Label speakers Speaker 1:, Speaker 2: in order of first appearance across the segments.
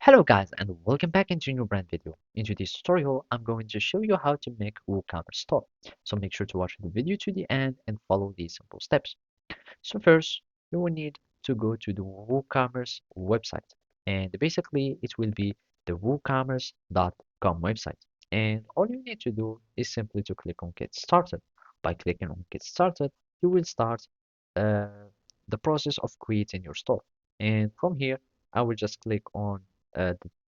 Speaker 1: Hello guys and welcome back into a new brand video. In today's tutorial, I'm going to show you how to make WooCommerce store. So make sure to watch the video to the end and follow these simple steps. So first, you will need to go to the WooCommerce website. And basically, it will be the woocommerce.com website. And all you need to do is simply to click on Get Started. By clicking on Get Started, you will start uh, the process of creating your store. And from here, I will just click on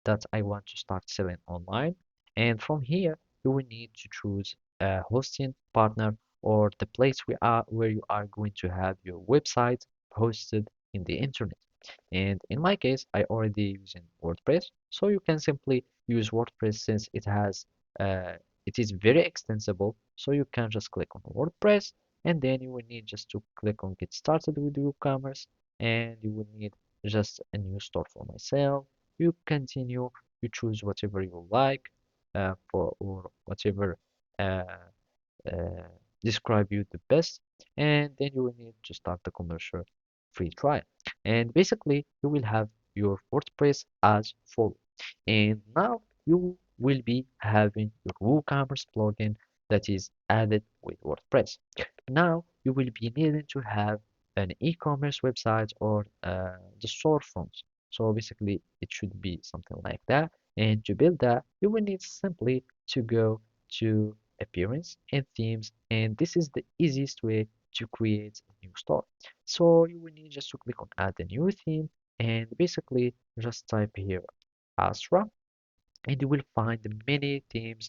Speaker 1: that I want to start selling online. And from here, you will need to choose a hosting partner or the place where you are going to have your website hosted in the internet. And in my case, I already using WordPress, so you can simply use WordPress since uh, it is very extensible. So you can just click on WordPress, and then you will need just to click on Get Started with WooCommerce, and you will need just a new store for myself. You continue, you choose whatever you like for or whatever. Uh, uh, Describe you the best, and then you will need to start the commercial free trial. And basically, you will have your WordPress as follow. And now you will be having your WooCommerce plugin that is added with WordPress. Now you will be needing to have an e-commerce website or the storefronts. So basically, it should be something like that. And to build that, you will need simply to go to appearance and themes, and this is the easiest way to create a new store. So you will need just to click on add a new theme, and basically just type here Astra, and you will find many themes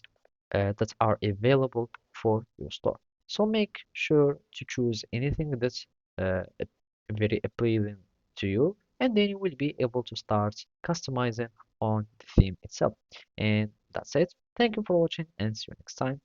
Speaker 1: that are available for your store. So make sure to choose anything that's very appealing to you, and then you will be able to start customizing on the theme itself. And that's it. Thank you for watching, and see you next time.